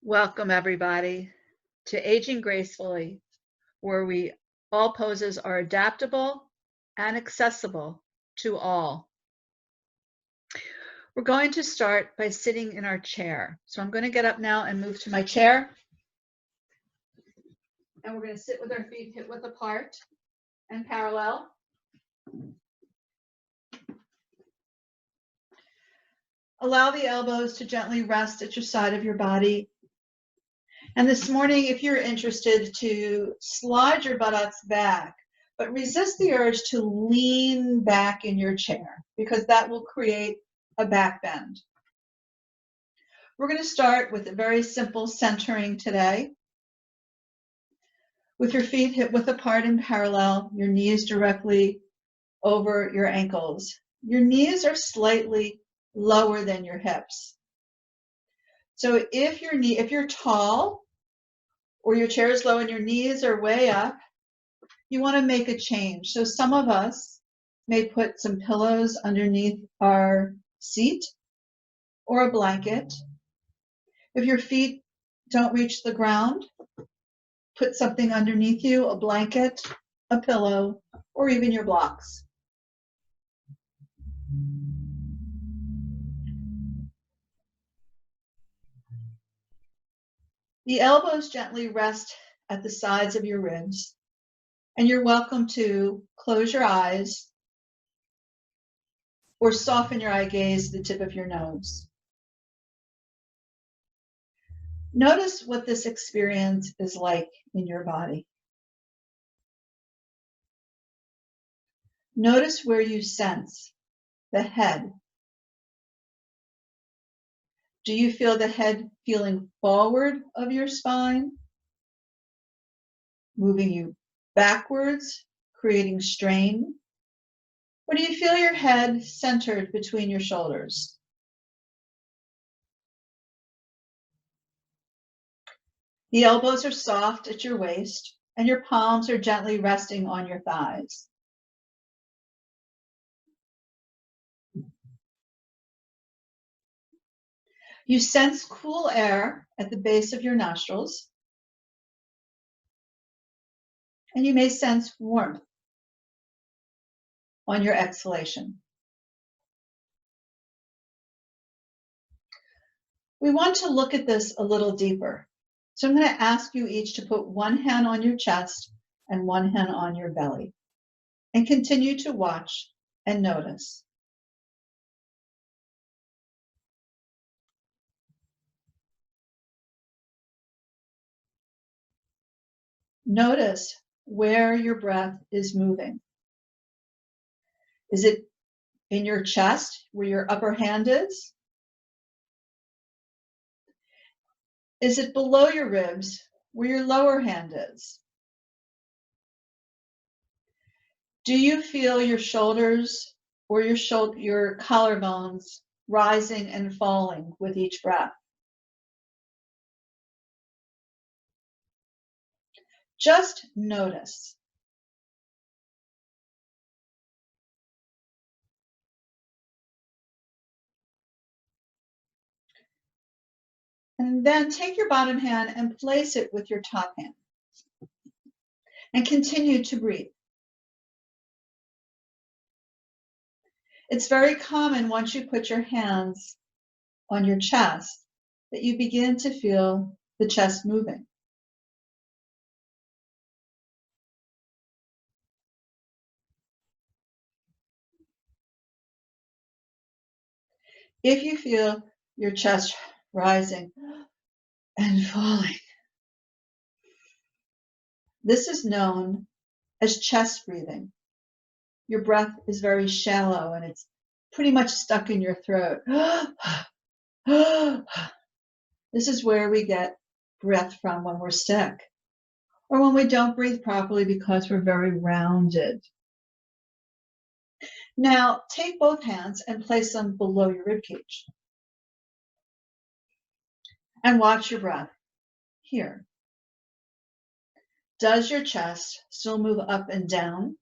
Welcome, everybody, to Aging Gracefully, where all poses are adaptable and accessible to all. We're going to start by sitting in our chair. So I'm going to get up now and move to my chair. And we're going to sit with our feet hip width apart and parallel. Allow the elbows to gently rest at your side of your body. And this morning, if you're interested, to slide your buttocks back, but resist the urge to lean back in your chair, because that will create a back bend. We're going to start with a very simple centering today. With your feet hip width apart and parallel, your knees directly over your ankles. Your knees are slightly lower than your hips. So if you're tall or your chair is low and your knees are way up, you want to make a change. So some of us may put some pillows underneath our seat or a blanket. If your feet don't reach the ground, put something underneath you, a blanket, a pillow, or even your blocks. The elbows gently rest at the sides of your ribs, and you're welcome to close your eyes or soften your eye gaze to the tip of your nose. Notice what this experience is like in your body. Notice where you sense the head. Do you feel the head feeling forward of your spine, moving you backwards, creating strain? Or do you feel your head centered between your shoulders? The elbows are soft at your waist, and your palms are gently resting on your thighs. You sense cool air at the base of your nostrils, and you may sense warmth on your exhalation. We want to look at this a little deeper. So I'm going to ask you each to put one hand on your chest and one hand on your belly, and continue to watch and notice. Notice where your breath is moving. Is it in your chest where your upper hand is? Is it below your ribs where your lower hand is? Do you feel your shoulders or your collarbones rising and falling with each breath? Just notice. And then take your bottom hand and place it with your top hand. And continue to breathe. It's very common once you put your hands on your chest that you begin to feel the chest moving. If you feel your chest rising and falling, this is known as chest breathing. Your breath is very shallow and it's pretty much stuck in your throat. This is where we get breath from when we're sick, or when we don't breathe properly because we're very rounded. Now, take both hands and place them below your ribcage. And watch your breath here. Does your chest still move up and down?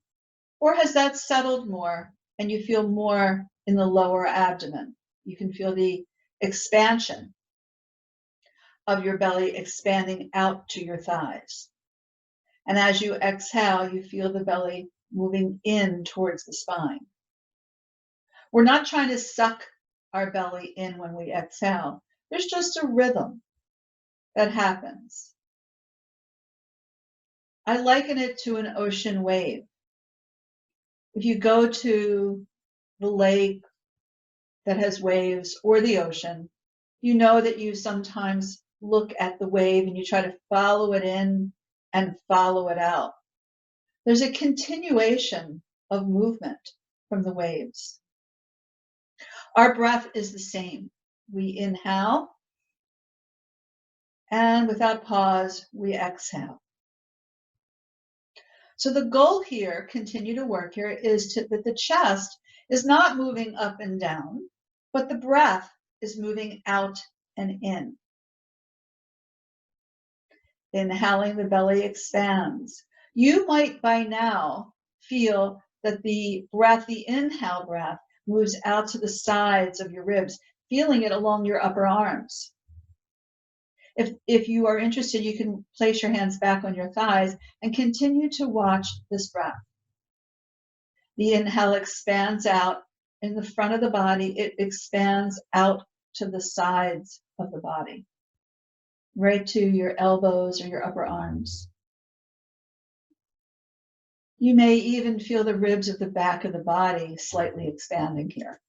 Or has that settled more and you feel more in the lower abdomen? You can feel the expansion. of your belly expanding out to your thighs. And as you exhale, you feel the belly moving in towards the spine. We're not trying to suck our belly in when we exhale. There's just a rhythm that happens. I liken it to an ocean wave. If you go to the lake that has waves or the ocean, you know that you sometimes look at the wave and you try to follow it in and follow it out. There's a continuation of movement from the waves. Our breath is the same. We inhale, and without pause, we exhale. So the goal here, continue to work here, is that the chest is not moving up and down, but the breath is moving out and in. Inhaling, the belly expands. You might by now feel that the breath, the inhale breath, moves out to the sides of your ribs, feeling it along your upper arms. If you are interested, you can place your hands back on your thighs and continue to watch this breath. The inhale expands out in the front of the body. It expands out to the sides of the body, right to your elbows or your upper arms. You may even feel the ribs of the back of the body slightly expanding here.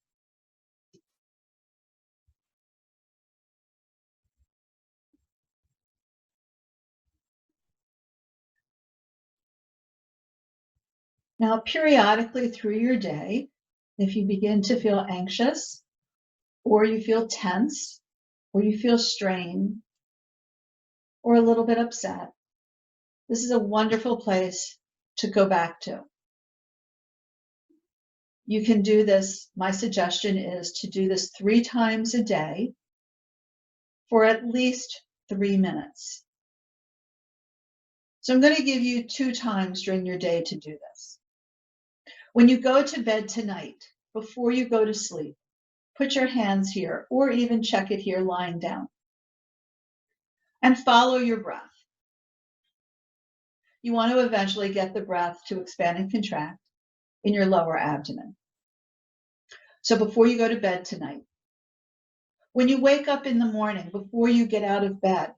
Now, periodically through your day, if you begin to feel anxious, or you feel tense, or you feel strained, or a little bit upset, this is a wonderful place to go back to. You can do this. My suggestion is to do this 3 times a day for at least 3 minutes. So I'm going to give you 2 times during your day to do this. When you go to bed tonight, before you go to sleep, put your hands here, or even check it here lying down, and follow your breath. You want to eventually get the breath to expand and contract in your lower abdomen. So before you go to bed tonight, when you wake up in the morning, before you get out of bed,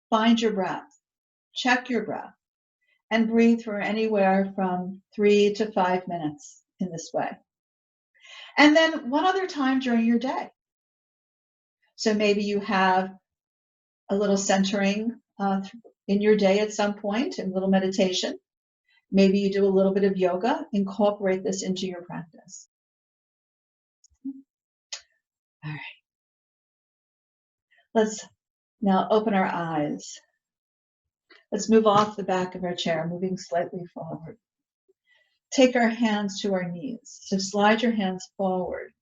find your breath, check your breath, and breathe for anywhere from 3 to 5 minutes in this way. And then one other time during your day. So maybe you have a little centering in your day at some point, a little meditation. Maybe you do a little bit of yoga. Incorporate this into your practice. All right. Let's now open our eyes. Let's move off the back of our chair, moving slightly forward. Take our hands to our knees. So slide your hands forward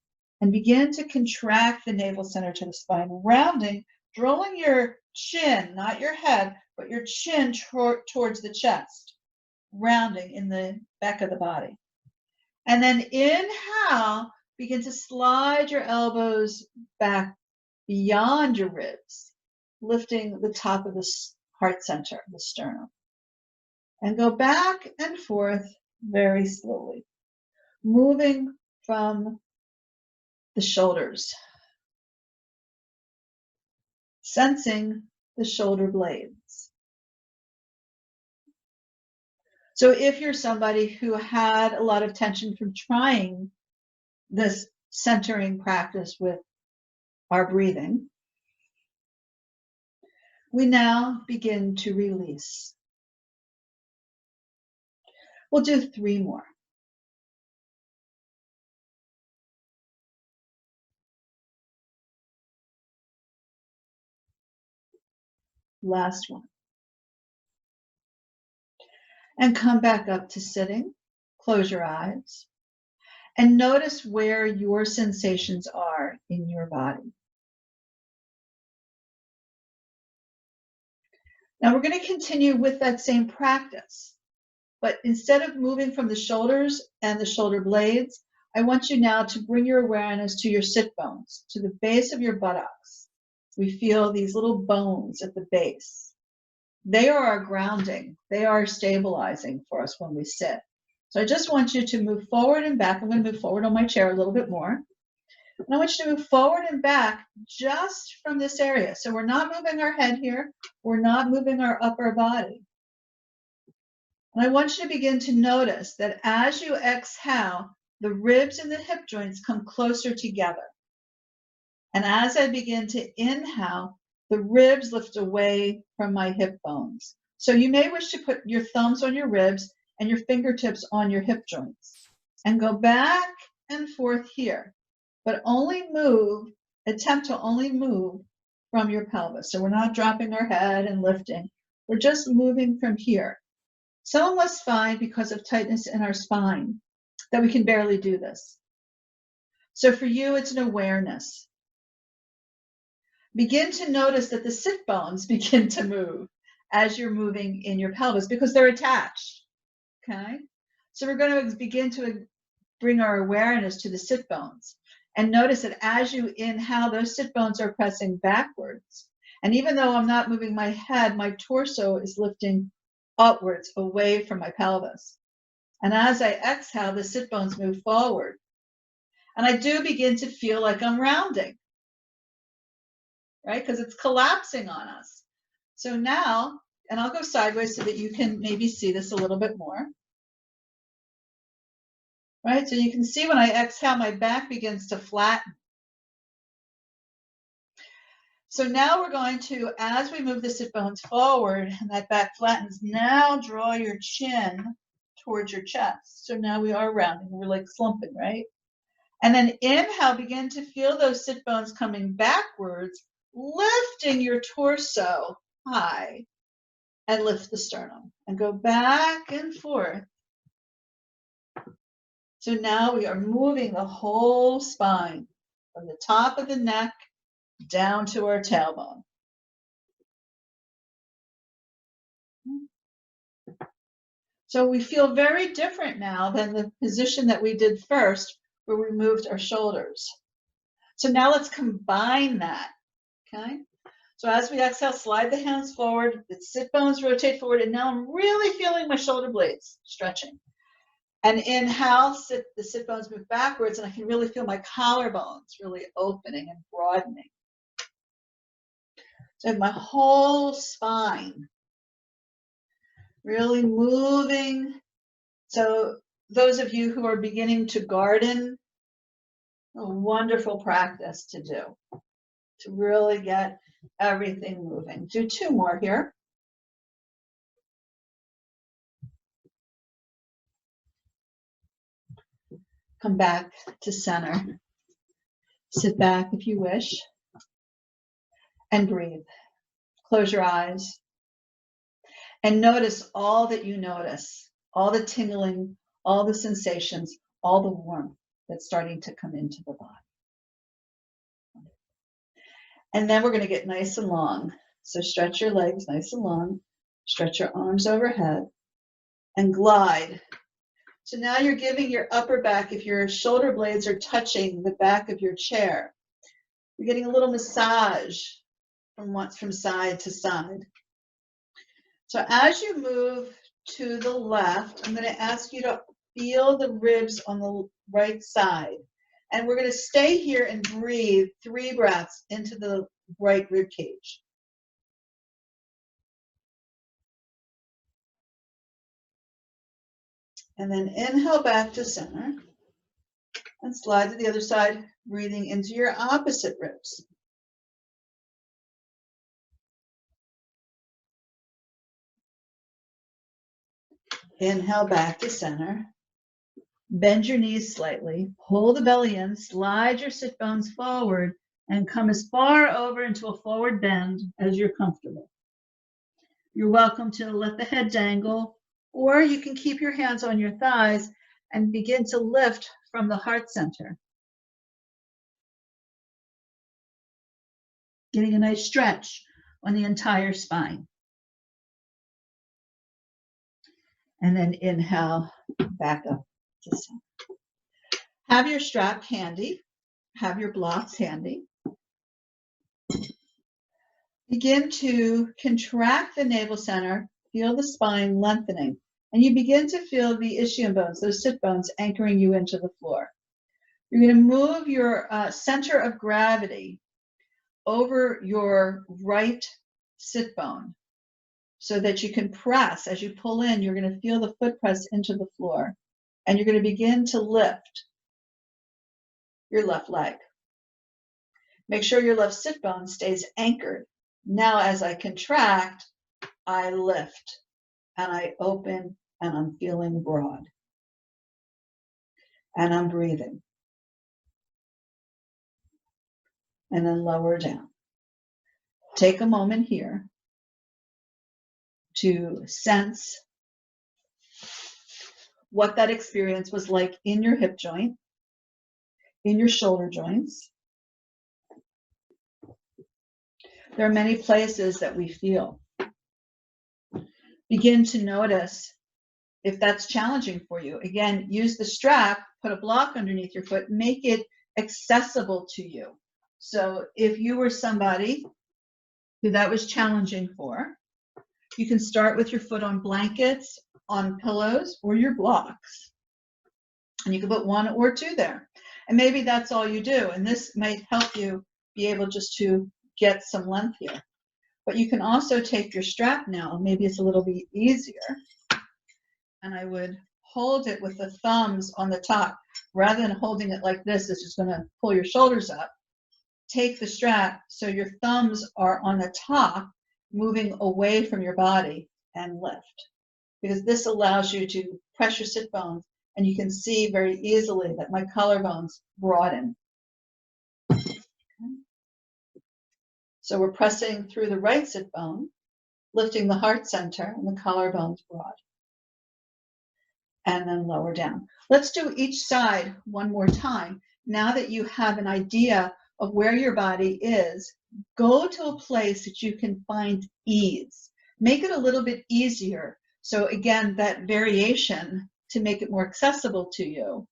and begin to contract the navel center to the spine, rounding, drawing your chin, not your head, but your chin towards the chest, rounding in the back of the body. And then inhale, begin to slide your elbows back beyond your ribs, lifting the top of the heart center, the sternum. And go back and forth very slowly, moving from the shoulders, sensing the shoulder blades. So if you're somebody who had a lot of tension from trying this centering practice with our breathing, we now begin to release. We'll do 3 more. Last one. And come back up to sitting. Close your eyes. And notice where your sensations are in your body. Now we're going to continue with that same practice. But instead of moving from the shoulders and the shoulder blades, I want you now to bring your awareness to your sit bones, to the base of your buttocks. we feel these little bones at the base. They are our grounding. They are stabilizing for us when we sit. So I just want you to move forward and back. I'm going to move forward on my chair a little bit more. And I want you to move forward and back just from this area. So we're not moving our head here. We're not moving our upper body. And I want you to begin to notice that as you exhale, the ribs and the hip joints come closer together. And as I begin to inhale, the ribs lift away from my hip bones. So you may wish to put your thumbs on your ribs and your fingertips on your hip joints and go back and forth here, but only move, attempt to only move from your pelvis. So we're not dropping our head and lifting. We're just moving from here. Some of us find because of tightness in our spine that we can barely do this. So for you, it's an awareness. Begin to notice that the sit bones begin to move as you're moving in your pelvis because they're attached, okay? So we're going to begin to bring our awareness to the sit bones and notice that as you inhale, those sit bones are pressing backwards. And even though I'm not moving my head, my torso is lifting upwards away from my pelvis. And as I exhale, the sit bones move forward. And I do begin to feel like I'm rounding, right? Because it's collapsing on us. So now, and I'll go sideways so that you can maybe see this a little bit more. Right? So you can see when I exhale, my back begins to flatten. So now we're going to, as we move the sit bones forward and that back flattens, now draw your chin towards your chest. So now we are rounding. We're like slumping, right? And then inhale, begin to feel those sit bones coming backwards, lifting your torso high and lift the sternum and go back and forth. So now we are moving the whole spine from the top of the neck down to our tailbone. So we feel very different now than the position that we did first, where we moved our shoulders. So now let's combine that, okay? So as we exhale, slide the hands forward, the sit bones rotate forward, and now I'm really feeling my shoulder blades stretching. And inhale, the sit bones move backwards, and I can really feel my collarbones really opening and broadening. So I have my whole spine really moving. So those of you who are beginning to garden, a wonderful practice to do, to really get everything moving. Do two more here. Come back to center. Sit back if you wish. And breathe. Close your eyes. And notice all that you notice. All the tingling, all the sensations, all the warmth that's starting to come into the body. And then we're going to get nice and long. So stretch your legs nice and long. Stretch your arms overhead. And glide. So now you're giving your upper back, if your shoulder blades are touching the back of your chair, you're getting a little massage from side to side. So as you move to the left, I'm going to ask you to feel the ribs on the right side. And we're going to stay here and breathe 3 breaths into the right rib cage. And then inhale back to center. And slide to the other side, breathing into your opposite ribs. Inhale back to center. Bend your knees slightly. Pull the belly in. Slide your sit bones forward and come as far over into a forward bend as you're comfortable. You're welcome to let the head dangle, or you can keep your hands on your thighs and begin to lift from the heart center. Getting a nice stretch on the entire spine. And then inhale back up to center. Have your strap handy. Have your blocks handy. Begin to contract the navel center, feel the spine lengthening, and you begin to feel the ischium bones, those sit bones, anchoring you into the floor. You're going to move your center of gravity over your right sit bone so that you can press. As you pull in, you're going to feel the foot press into the floor, and you're going to begin to lift your left leg. Make sure your left sit bone stays anchored. Now, as I contract, I lift and I open and I'm feeling broad. And I'm breathing. And then lower down. Take a moment here to sense what that experience was like in your hip joint, in your shoulder joints. There are many places that we feel. Begin to notice if that's challenging for you. Again, use the strap, put a block underneath your foot, make it accessible to you. So if you were somebody who that was challenging for, you can start with your foot on blankets, on pillows, or your blocks. And you can put one or two there. And maybe that's all you do. And this might help you be able just to get some length here. But you can also take your strap now. Maybe it's a little bit easier. And I would hold it with the thumbs on the top. Rather than holding it like this, it's just going to pull your shoulders up. Take the strap so your thumbs are on the top, moving away from your body, and lift. Because this allows you to press your sit bones, and you can see very easily that my collarbones broaden. Okay. So we're pressing through the right sit bone, lifting the heart center and the collarbones broad. And then lower down. Let's do each side one more time. Now that you have an idea of where your body is, go to a place that you can find ease. Make it a little bit easier. So again, that variation to make it more accessible to you,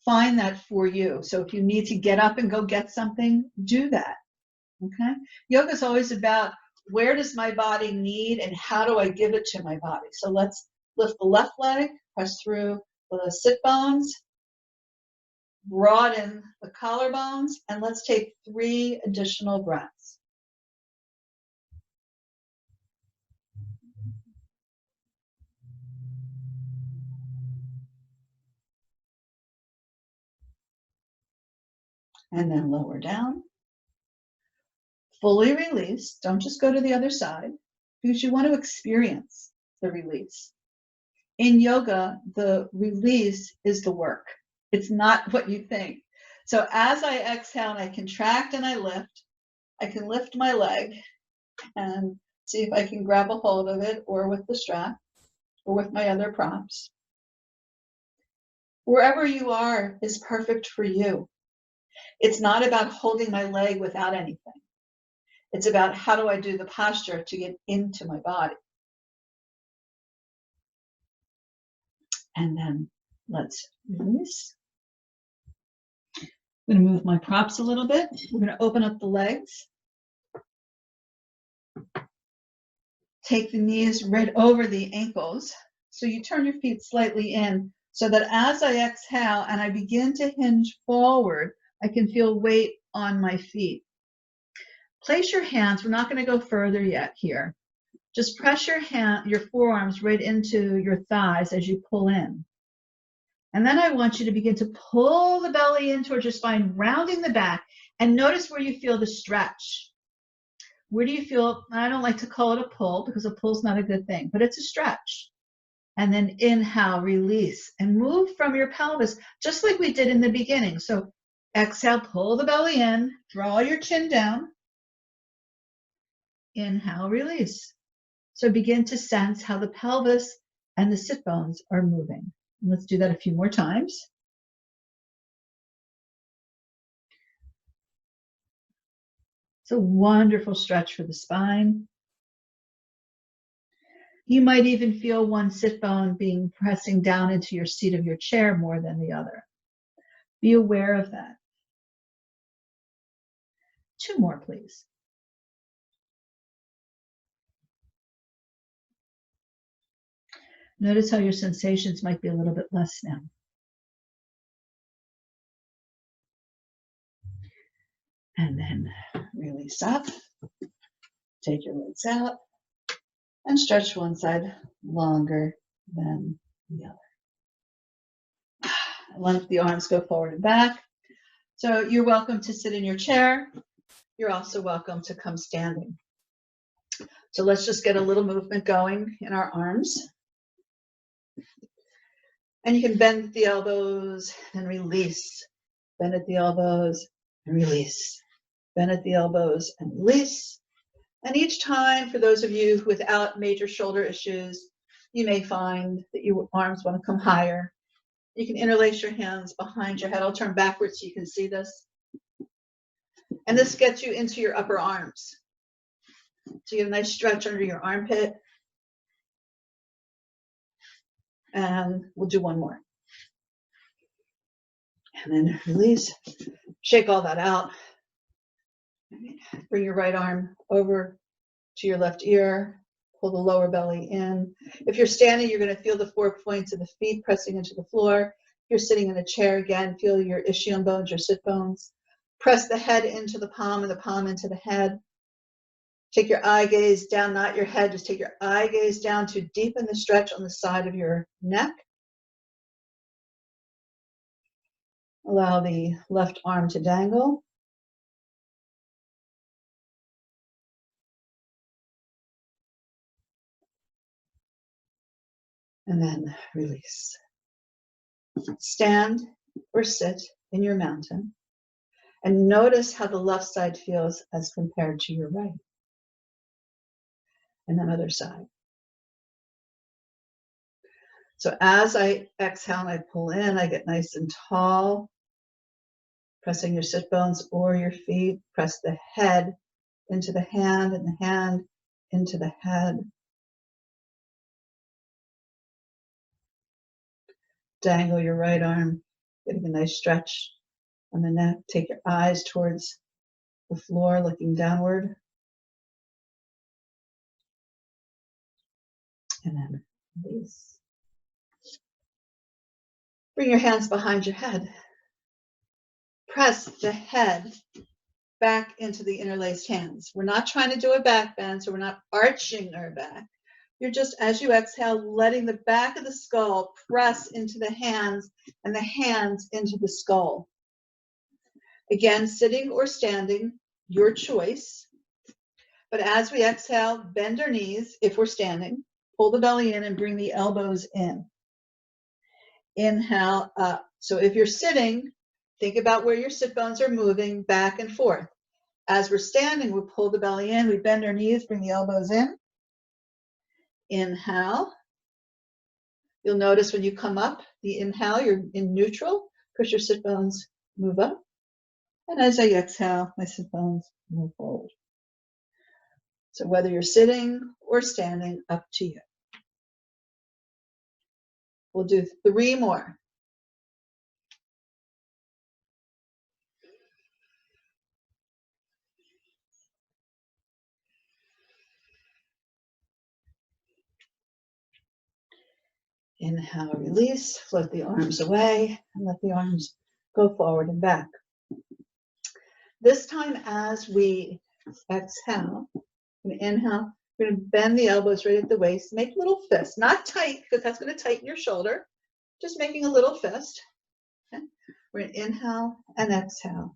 find that for you. So if you need to get up and go get something, do that. Okay? Yoga is always about where does my body need and how do I give it to my body. So let's lift the left leg, press through the sit bones, broaden the collarbones, and let's take 3 additional breaths. And then lower down. Fully release. Don't just go to the other side because you want to experience the release. In yoga, the release is the work. It's not what you think. So as I exhale and I contract and I lift, I can lift my leg and see if I can grab a hold of it or with the strap or with my other props. Wherever you are is perfect for you. It's not about holding my leg without anything. It's about how do I do the posture to get into my body. And then let's release. I'm going to move my props a little bit. We're going to open up the legs. Take the knees right over the ankles. So you turn your feet slightly in so that as I exhale and I begin to hinge forward, I can feel weight on my feet. Place your hands, we're not going to go further yet here. Just press your forearms right into your thighs as you pull in. And then I want you to begin to pull the belly in towards your spine, rounding the back, and notice where you feel the stretch. Where do you feel, I don't like to call it a pull because a pull is not a good thing, but it's a stretch. And then inhale, release, and move from your pelvis, just like we did in the beginning. So exhale, pull the belly in, draw your chin down. Inhale, release. So begin to sense how the pelvis and the sit bones are moving. And let's do that a few more times. It's a wonderful stretch for the spine. You might even feel one sit bone being pressing down into your seat of your chair more than the other. Be aware of that. 2 more, please. Notice how your sensations might be a little bit less now. And then release up. Take your legs out and stretch one side longer than the other. Let the arms go forward and back. So you're welcome to sit in your chair. You're also welcome to come standing. So let's just get a little movement going in our arms. And you can bend at the elbows and release. Bend at the elbows and release. Bend at the elbows and release. And each time, for those of you without major shoulder issues, you may find that your arms want to come higher. You can interlace your hands behind your head. I'll turn backwards so you can see this. And this gets you into your upper arms. So you get a nice stretch under your armpit. And we'll do one more. And then release. Shake all that out. Bring your right arm over to your left ear. Pull the lower belly in. If you're standing, you're going to feel the 4 points of the feet pressing into the floor. If you're sitting in a chair, again, feel your ischium bones, your sit bones. Press the head into the palm and the palm into the head. Take your eye gaze down, not your head. Just take your eye gaze down to deepen the stretch on the side of your neck. Allow the left arm to dangle. And then release. Stand or sit in your mountain and notice how the left side feels as compared to your right. And then other side. So as I exhale and I pull in, I get nice and tall. Pressing your sit bones or your feet. Press the head into the hand and the hand into the head. Dangle your right arm, getting a nice stretch on the neck. Take your eyes towards the floor, looking downward. And then release. Bring your hands behind your head. Press the head back into the interlaced hands. We're not trying to do a back bend, so we're not arching our back. You're just, as you exhale, letting the back of the skull press into the hands and the hands into the skull. Again, sitting or standing, your choice. But as we exhale, bend our knees if we're standing. Pull the belly in and bring the elbows in. Inhale up. So if you're sitting, think about where your sit bones are moving back and forth. As we're standing, we pull the belly in, we bend our knees, bring the elbows in. Inhale. You'll notice when you come up, the inhale, you're in neutral because your sit bones move up. And as I exhale, my sit bones move forward. So whether you're sitting or standing, up to you. We'll do 3 more. Inhale, release, float the arms away, and let the arms go forward and back. This time, as we exhale, we inhale, we're going to bend the elbows right at the waist, make little fists, not tight, because that's going to tighten your shoulder, just making a little fist. Okay? We're going to inhale and exhale,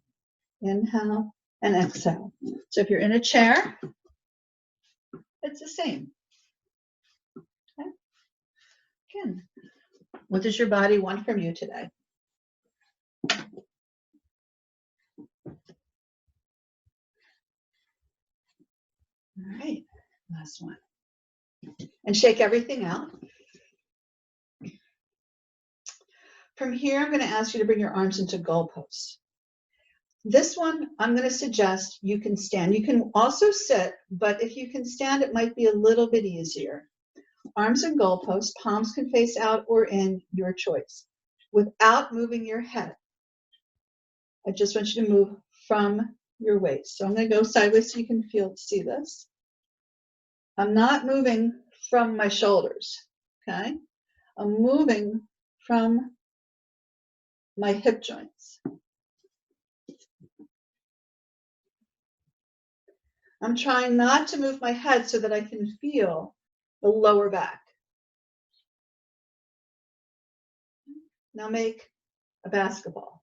inhale and exhale. So if you're in a chair, it's the same. Okay? Again, what does your body want from you today? All right, last one. And shake everything out. From here, I'm going to ask you to bring your arms into goalposts. This one, I'm going to suggest you can stand. You can also sit, but if you can stand, it might be a little bit easier. Arms in goalposts, palms can face out or in, your choice, without moving your head. I just want you to move from your waist. So I'm going to go sideways so you can see this. I'm not moving from my shoulders, okay? I'm moving from my hip joints. I'm trying not to move my head so that I can feel the lower back. Now make a basketball.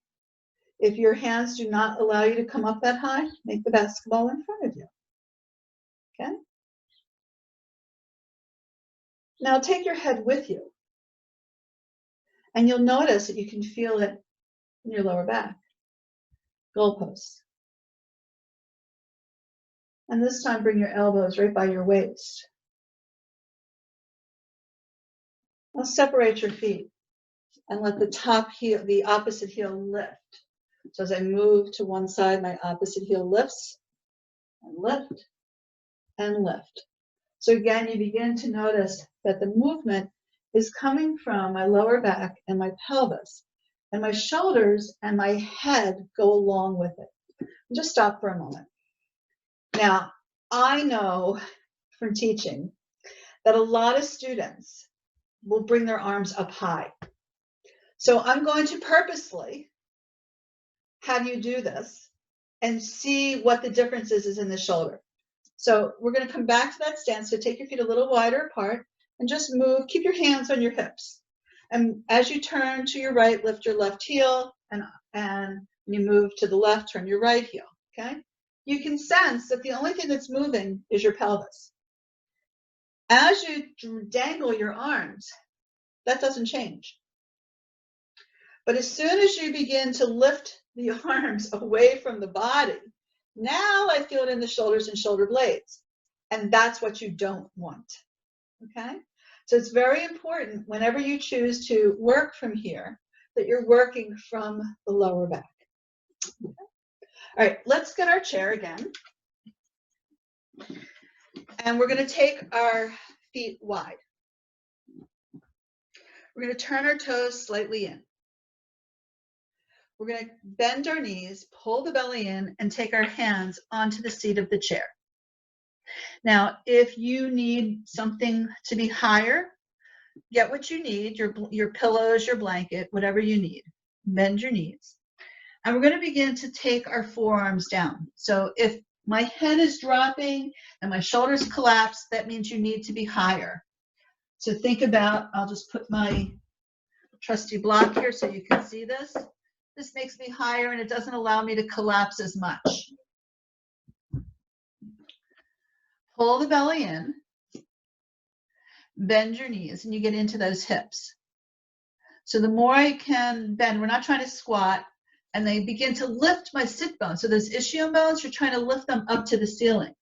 If your hands do not allow you to come up that high, make the basketball in front of you. Okay? Now take your head with you. And you'll notice that you can feel it in your lower back. Goalposts. And this time bring your elbows right by your waist. Now separate your feet and let the top heel, the opposite heel lift. So as I move to one side, my opposite heel lifts and lift and lift. So again, you begin to notice that the movement is coming from my lower back and my pelvis, and my shoulders and my head go along with it. Just stop for a moment. Now, I know from teaching that a lot of students will bring their arms up high. So I'm going to purposely have you do this and see what the difference is in the shoulder. So we're going to come back to that stance. So take your feet a little wider apart and just move. Keep your hands on your hips. And as you turn to your right, lift your left heel, and when you move to the left, turn your right heel. Okay? You can sense that the only thing that's moving is your pelvis. As you dangle your arms, that doesn't change. But as soon as you begin to lift the arms away from the body, now I feel it in the shoulders and shoulder blades. And that's what you don't want. Okay? So it's very important whenever you choose to work from here that you're working from the lower back. Okay? All right, let's get our chair again. And we're going to take our feet wide. We're going to turn our toes slightly in. We're going to bend our knees, pull the belly in, and take our hands onto the seat of the chair. Now, if you need something to be higher, get what you need, your pillows, your blanket, whatever you need. Bend your knees. And we're going to begin to take our forearms down. So if my head is dropping and my shoulders collapse, that means you need to be higher. So think about, I'll just put my trusty block here so you can see this. This makes me higher and it doesn't allow me to collapse as much. Pull the belly in, bend your knees, and you get into those hips. So the more I can bend, we're not trying to squat, and they begin to lift my sit bones. So those ischium bones, you're trying to lift them up to the ceiling.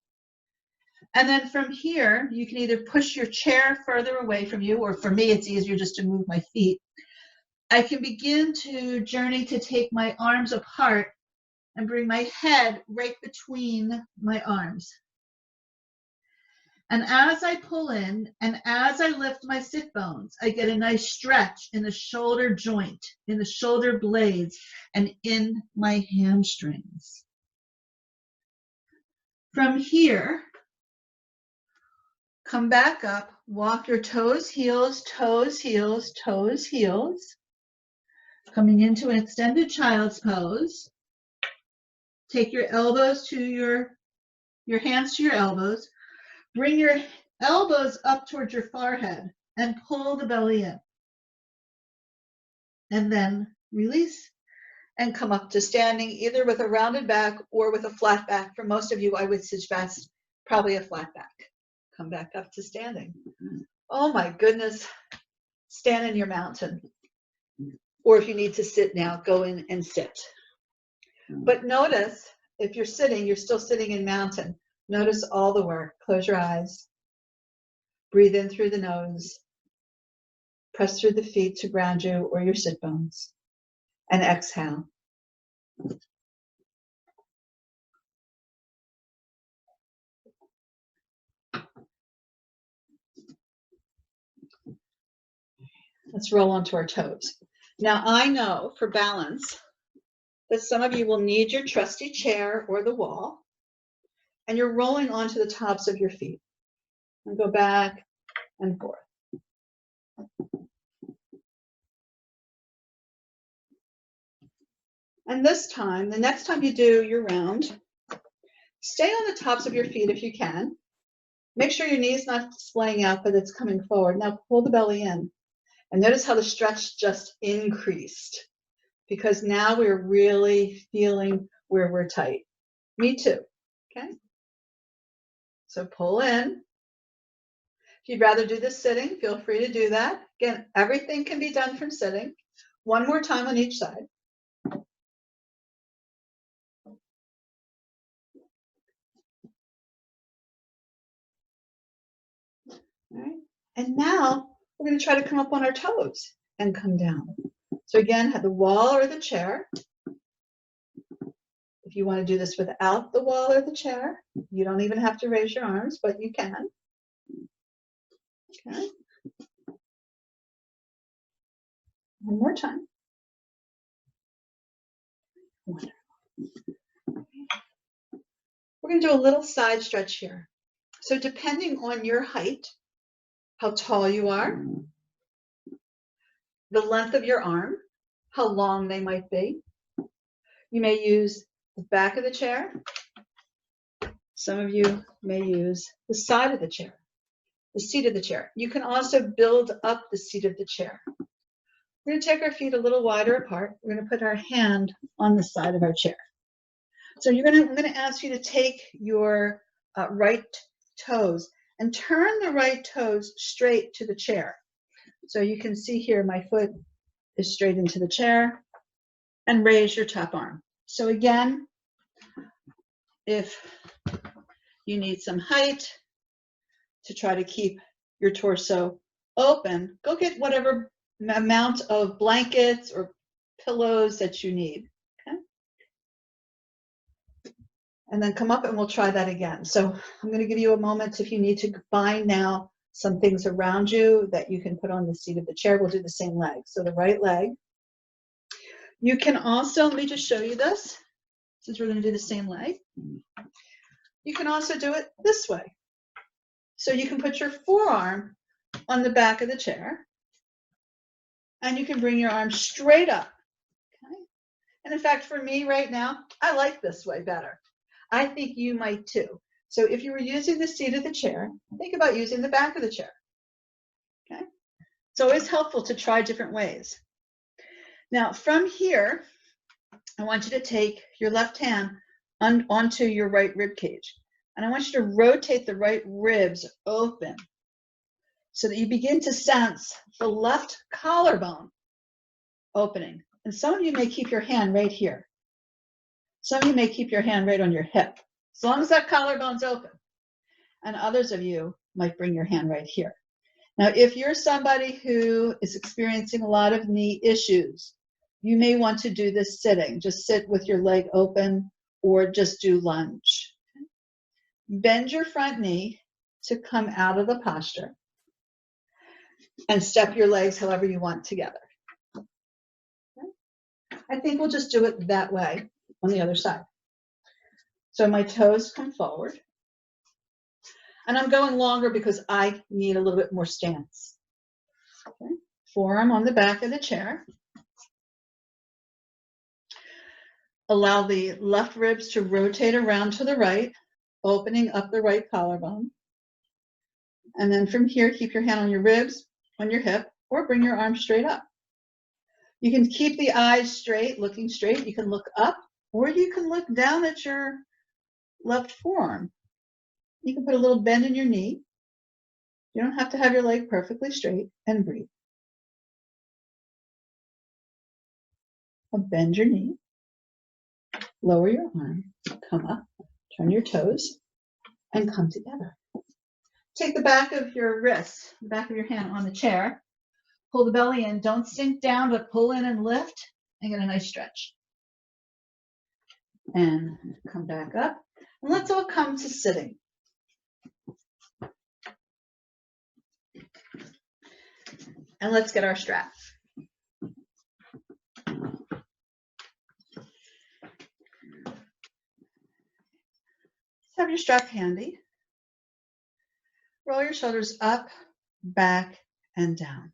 And then from here, you can either push your chair further away from you, or for me, it's easier just to move my feet. I can begin to journey to take my arms apart and bring my head right between my arms. And as I pull in and as I lift my sit bones, I get a nice stretch in the shoulder joint, in the shoulder blades, and in my hamstrings. From here, come back up, walk your toes, heels, toes, heels, toes, heels. Coming into an extended child's pose. Take your elbows to your hands to your elbows. Bring your elbows up towards your forehead and pull the belly in. And then release and come up to standing, either with a rounded back or with a flat back. For most of you, I would suggest probably a flat back. Come back up to standing. Oh my goodness. Stand in your mountain. Or if you need to sit now, go in and sit. But notice, if you're sitting, you're still sitting in mountain. Notice all the work. Close your eyes. Breathe in through the nose. Press through the feet to ground you or your sit bones. And exhale. Let's roll onto our toes. Now I know for balance that some of you will need your trusty chair or the wall, and you're rolling onto the tops of your feet. And go back and forth. And this time, the next time you do your round, stay on the tops of your feet if you can. Make sure your knee's not splaying out, but it's coming forward. Now pull the belly in. And notice how the stretch just increased, because now we're really feeling where we're tight. Me too. Okay. So pull in. If you'd rather do this sitting, feel free to do that. Again, everything can be done from sitting. One more time on each side. All right. And now we're going to try to come up on our toes and come down. So again, have the wall or the chair. If you want to do this without the wall or the chair, you don't even have to raise your arms, but you can. Okay. One more time. Wonderful. We're going to do a little side stretch here. So depending on your height, how tall you are, the length of your arm, how long they might be, you may use the back of the chair. Some of you may use the side of the chair, the seat of the chair. You can also build up the seat of the chair. We're going to take our feet a little wider apart. We're going to put our hand on the side of our chair. So I'm going to ask you to take your right toes and turn the right toes straight to the chair. So you can see here my foot is straight into the chair, and raise your top arm. So again, if you need some height to try to keep your torso open, go get whatever amount of blankets or pillows that you need. Okay? And then come up and we'll try that again. So I'm going to give you a moment if you need to find now some things around you that you can put on the seat of the chair. We'll do the same leg. So the right leg. You can also, let me just show you this, since we're going to do the same leg. You can also do it this way. So you can put your forearm on the back of the chair, and you can bring your arm straight up. Okay? And in fact, for me right now, I like this way better. I think you might too. So if you were using the seat of the chair, think about using the back of the chair. Okay? It's always helpful to try different ways. Now from here, I want you to take your left hand onto your right rib cage. And I want you to rotate the right ribs open so that you begin to sense the left collarbone opening. And some of you may keep your hand right here. Some of you may keep your hand right on your hip, as long as that collarbone's open. And others of you might bring your hand right here. Now, if you're somebody who is experiencing a lot of knee issues, you may want to do this sitting. Just sit with your leg open or just do lunge. Bend your front knee to come out of the posture and step your legs however you want together. Okay? I think we'll just do it that way on the other side. So my toes come forward. And I'm going longer because I need a little bit more stance. Okay? Forearm on the back of the chair. Allow the left ribs to rotate around to the right, opening up the right collarbone. And then from here, keep your hand on your ribs, on your hip, or bring your arm straight up. You can keep the eyes straight, looking straight. You can look up, or you can look down at your left forearm. You can put a little bend in your knee. You don't have to have your leg perfectly straight, and breathe. Bend your knee, lower your arm, come up, turn your toes, and come together. Take the back of your wrist, the back of your hand on the chair, pull the belly in, don't sink down, but pull in and lift, and get a nice stretch. And come back up, and let's all come to sitting. And let's get our strap. Have your strap handy. Roll your shoulders up, back, and down.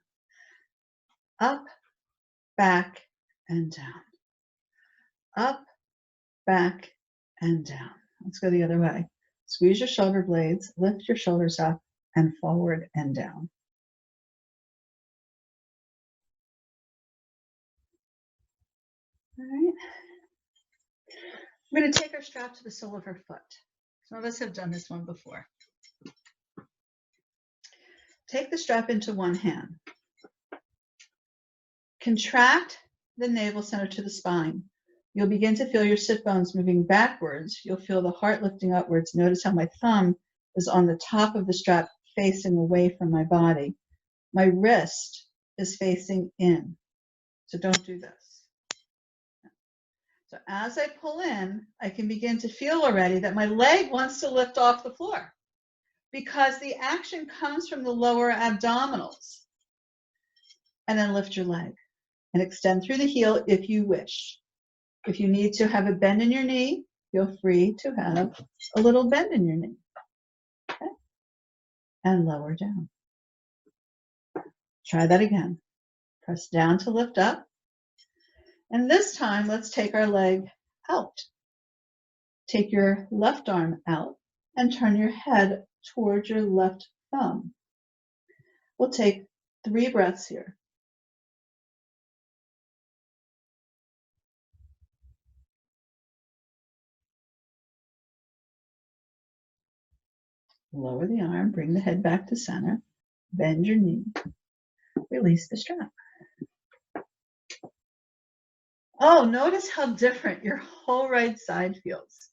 Up, back, and down. up, back, and down. Let's go the other way. Squeeze your shoulder blades, lift your shoulders up, and forward and down. All right. We're going to take our strap to the sole of our foot. Some of us have done this one before. Take the strap into one hand. Contract the navel center to the spine. You'll begin to feel your sit bones moving backwards. You'll feel the heart lifting upwards. Notice how my thumb is on the top of the strap facing away from my body. My wrist is facing in. So don't do this. So as I pull in, I can begin to feel already that my leg wants to lift off the floor because the action comes from the lower abdominals. And then lift your leg and extend through the heel if you wish. If you need to have a bend in your knee, feel free to have a little bend in your knee. Okay? And lower down. Try that again. Press down to lift up. And this time, let's take our leg out. Take your left arm out and turn your head towards your left thumb. We'll take 3 breaths here. Lower the arm, bring the head back to center, bend your knee, release the strap. Oh, notice how different your whole right side feels.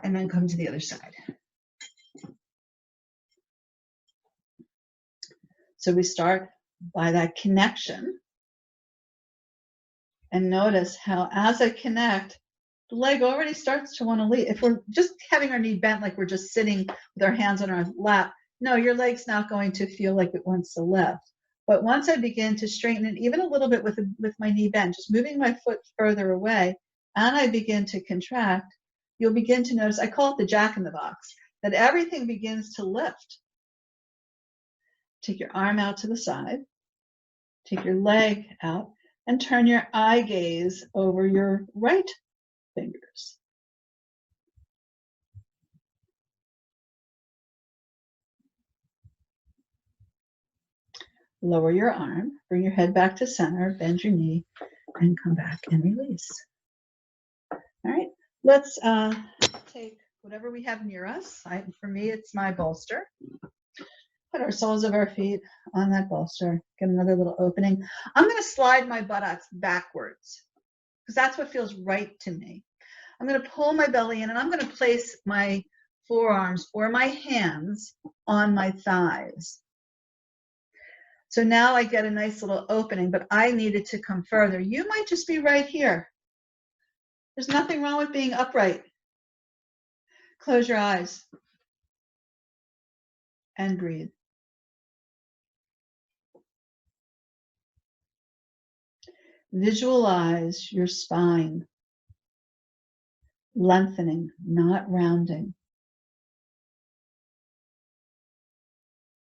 And then come to the other side. So we start by that connection. And notice how as I connect, the leg already starts to want to leave. If we're just having our knee bent like we're just sitting with our hands on our lap, no, your leg's not going to feel like it wants to lift. But once I begin to straighten it even a little bit with my knee bent, just moving my foot further away, and I begin to contract, you'll begin to notice, I call it the jack in the box, that everything begins to lift. Take your arm out to the side, take your leg out, and turn your eye gaze over your right fingers. Lower your arm, bring your head back to center, bend your knee, and come back and release. All right, let's take whatever we have near us. For me, it's my bolster. Put our soles of our feet on that bolster. Get another little opening. I'm going to slide my buttocks backwards because that's what feels right to me. I'm going to pull my belly in and I'm going to place my forearms or my hands on my thighs. So now I get a nice little opening, but I needed to come further. You might just be right here. There's nothing wrong with being upright. Close your eyes and breathe. Visualize your spine lengthening, not rounding.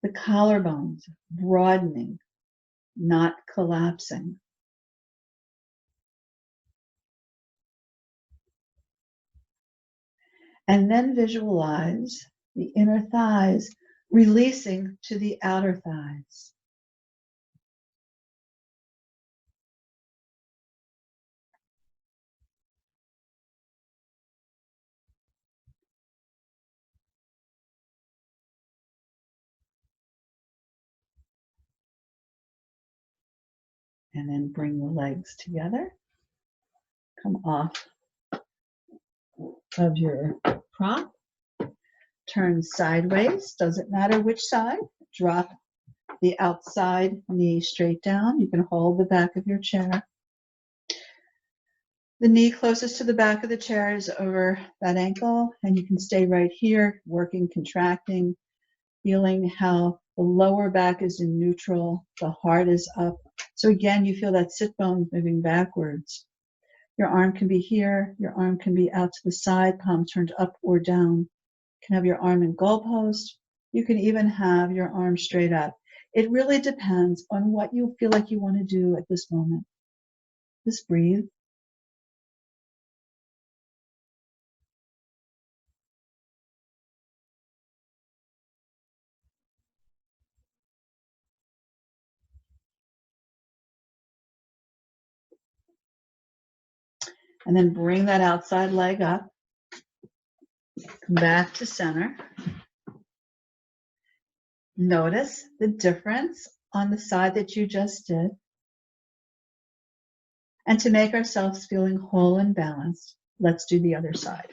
The collarbones broadening, not collapsing. And then visualize the inner thighs releasing to the outer thighs. And then bring the legs together. Come off of your prop. Turn sideways, doesn't matter which side. Drop the outside knee straight down. You can hold the back of your chair. The knee closest to the back of the chair is over that ankle, and you can stay right here, working, contracting, feeling how the lower back is in neutral, the heart is up. So again, you feel that sit bone moving backwards. Your arm can be here, your arm can be out to the side, palm turned up or down. You can have your arm in goalpost. You can even have your arm straight up. It really depends on what you feel like you want to do at this moment. Just breathe. And then bring that outside leg up. Come back to center. Notice the difference on the side that you just did. And to make ourselves feeling whole and balanced, let's do the other side.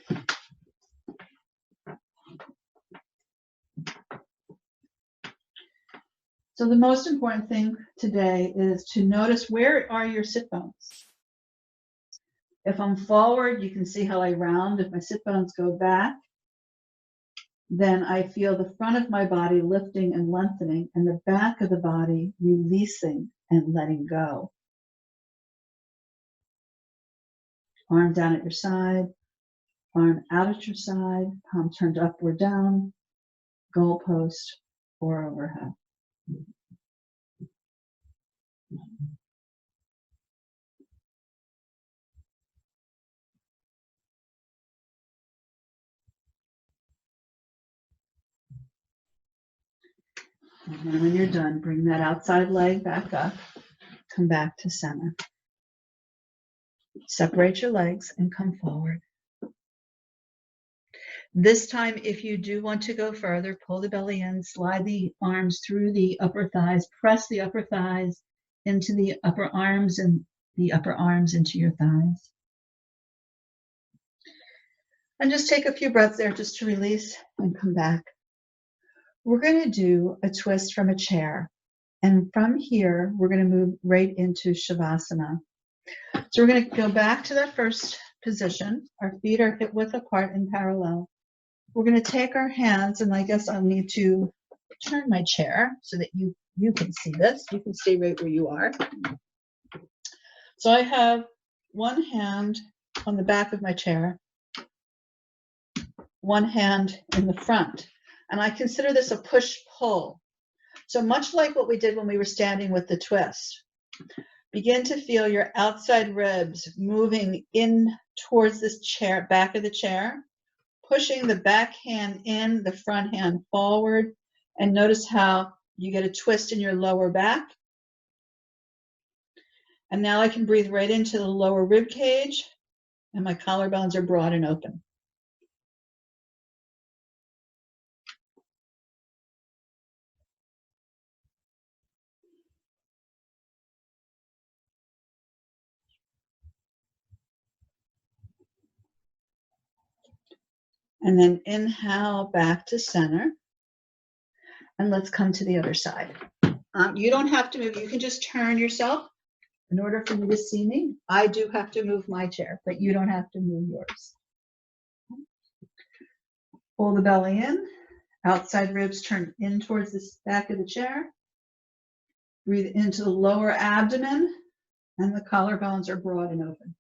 So the most important thing today is to notice, where are your sit bones? If I'm forward, you can see how I round. If my sit bones go back, then I feel the front of my body lifting and lengthening and the back of the body releasing and letting go. Arm down at your side, arm out at your side, palm turned up or down, goalpost or overhead. And then when you're done, bring that outside leg back up, come back to center. Separate your legs and come forward. This time, if you do want to go further, pull the belly in, slide the arms through the upper thighs, press the upper thighs into the upper arms and the upper arms into your thighs. And just take a few breaths there just to release and come back. We're going to do a twist from a chair. And from here, we're going to move right into Shavasana. So we're going to go back to that first position. Our feet are hip width apart in parallel. We're going to take our hands, and I guess I'll need to turn my chair so that you can see this. You can stay right where you are. So I have one hand on the back of my chair, one hand in the front. And I consider this a push-pull. So much like what we did when we were standing with the twist, begin to feel your outside ribs moving in towards this chair, back of the chair, pushing the back hand in, the front hand forward, and notice how you get a twist in your lower back. And now I can breathe right into the lower rib cage, and my collarbones are broad and open. And then inhale back to center. And let's come to the other side. You don't have to move. You can just turn yourself in order for you to see me. I do have to move my chair, but you don't have to move yours. Pull the belly in. Outside ribs turn in towards the back of the chair. Breathe into the lower abdomen, and the collarbones are broad and open.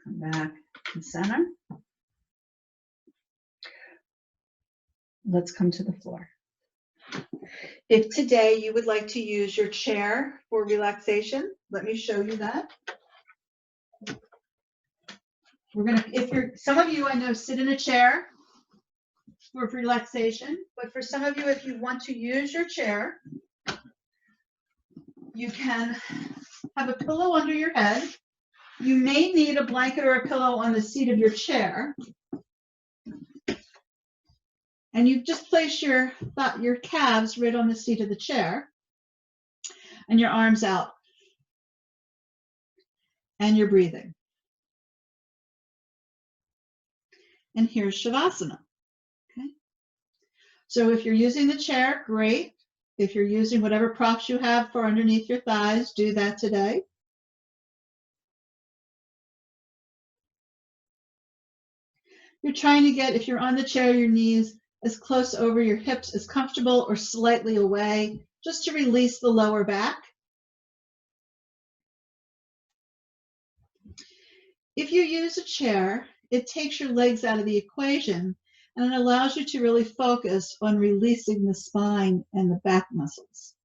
Come back to center. Let's come to the floor. If today you would like to use your chair for relaxation, let me show you that. Some of you I know sit in a chair for relaxation, but for some of you, if you want to use your chair, you can have a pillow under your head. You may need a blanket or a pillow on the seat of your chair. And you just place your calves right on the seat of the chair and your arms out. And you're breathing. And here's Shavasana. Okay. So if you're using the chair, great. If you're using whatever props you have for underneath your thighs, do that today. You're trying to get, if you're on the chair, your knees as close over your hips as comfortable or slightly away, just to release the lower back. If you use a chair, it takes your legs out of the equation and it allows you to really focus on releasing the spine and the back muscles.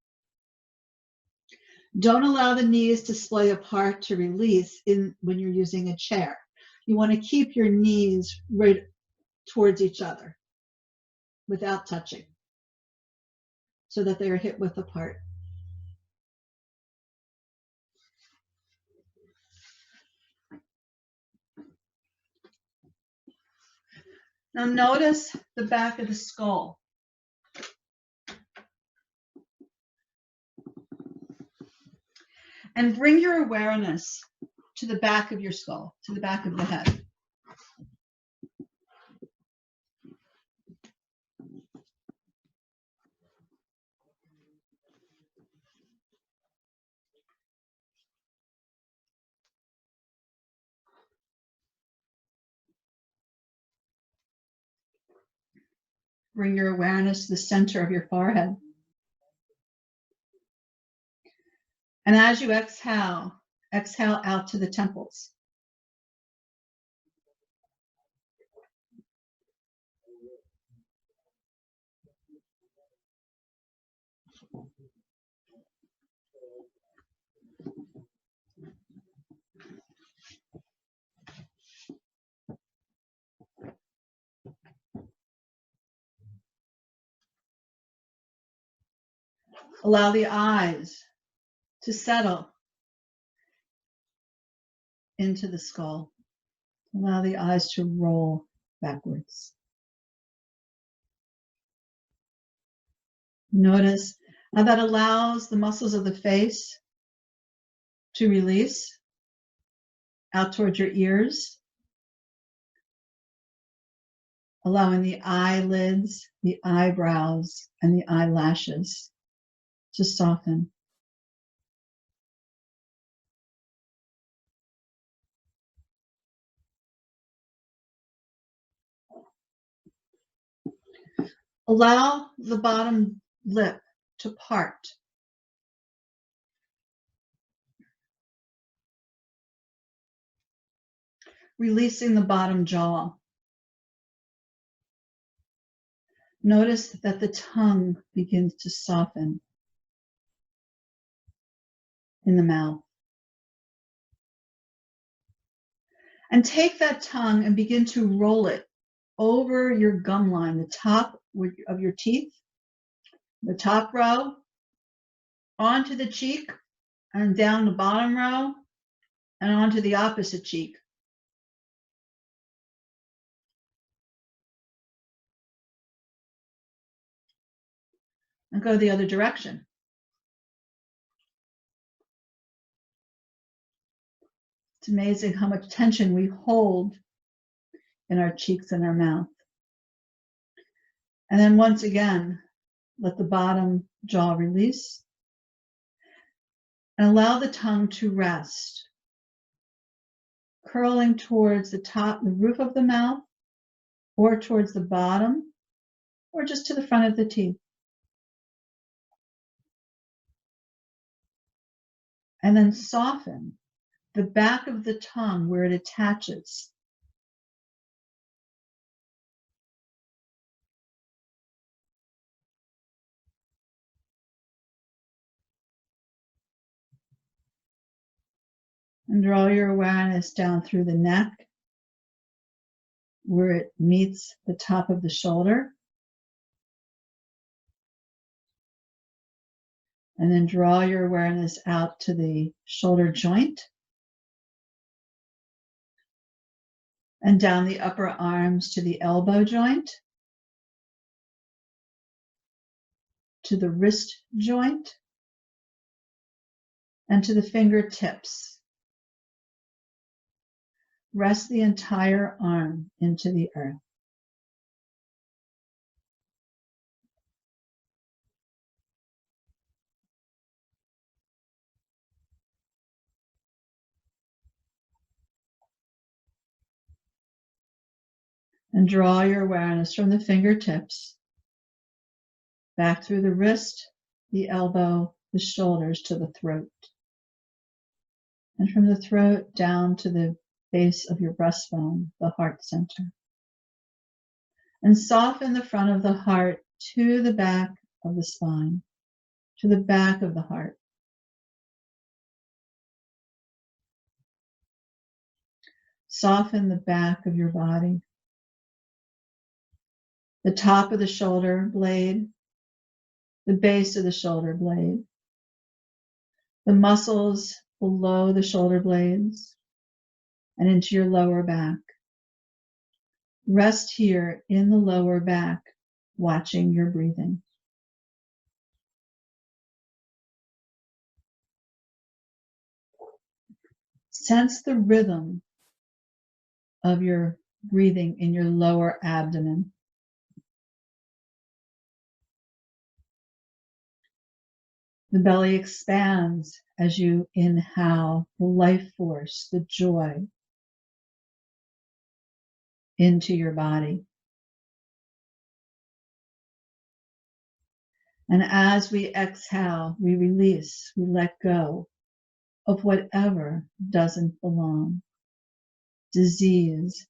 Don't allow the knees to splay apart to release when you're using a chair. You want to keep your knees right towards each other without touching so that they are hip width apart. Now notice the back of the skull. And bring your awareness to the back of your skull, to the back of the head. Bring your awareness to the center of your forehead. And as you exhale, exhale out to the temples. Allow the eyes to settle into the skull. Allow the eyes to roll backwards. Notice how that allows the muscles of the face to release out towards your ears, allowing the eyelids, the eyebrows, and the eyelashes to soften. Allow the bottom lip to part. Releasing the bottom jaw. Notice that the tongue begins to soften in the mouth. And take that tongue and begin to roll it over your gum line, the top of your teeth, the top row, onto the cheek, and down the bottom row, and onto the opposite cheek. And go the other direction. It's amazing how much tension we hold in our cheeks and our mouth. And then once again, let the bottom jaw release and allow the tongue to rest, curling towards the top, the roof of the mouth, or towards the bottom, or just to the front of the teeth. And then soften the back of the tongue where it attaches. And draw your awareness down through the neck where it meets the top of the shoulder. And then draw your awareness out to the shoulder joint and down the upper arms to the elbow joint, to the wrist joint, and to the fingertips. Rest the entire arm into the earth. And draw your awareness from the fingertips back through the wrist, the elbow, the shoulders to the throat. And from the throat down to the base of your breastbone, the heart center. And soften the front of the heart to the back of the spine, to the back of the heart. Soften the back of your body, the top of the shoulder blade, the base of the shoulder blade, the muscles below the shoulder blades, and into your lower back. Rest here in the lower back, watching your breathing. Sense the rhythm of your breathing in your lower abdomen. The belly expands as you inhale the life force, the joy into your body. And as we exhale, we release, we let go of whatever doesn't belong. Disease,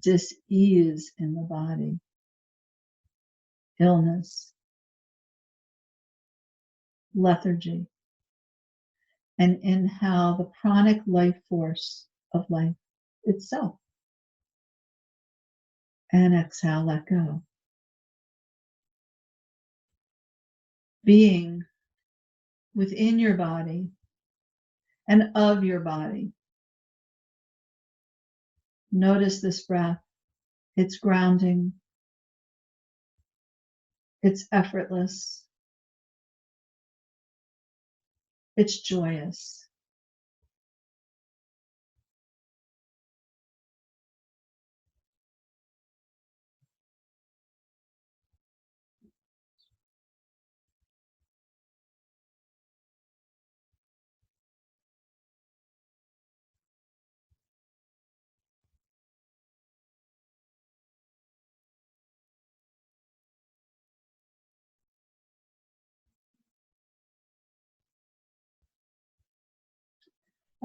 dis-ease in the body, illness, lethargy, and inhale the pranic life force of life itself. And exhale, let go. Being within your body and of your body. Notice this breath. It's grounding. It's effortless. It's joyous.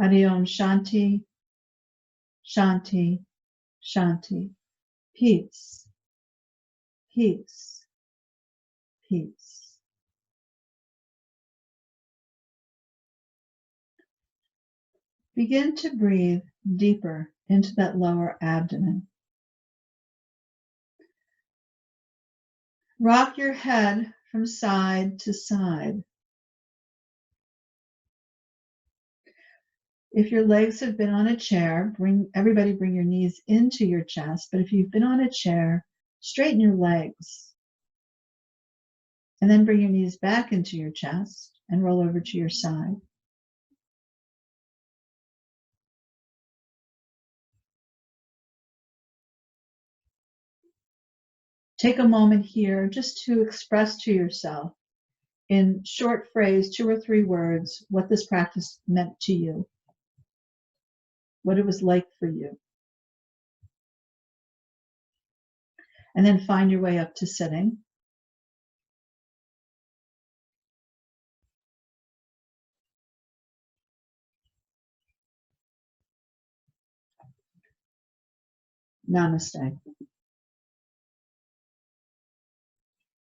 Adi Om Shanti, Shanti, Shanti. Peace, peace, peace. Begin to breathe deeper into that lower abdomen. Rock your head from side to side. If your legs have been on a chair, bring your knees into your chest. But if you've been on a chair, straighten your legs. And then bring your knees back into your chest and roll over to your side. Take a moment here just to express to yourself in short phrase, 2 or 3 words, what this practice meant to you, what it was like for you. And then find your way up to sitting. Namaste.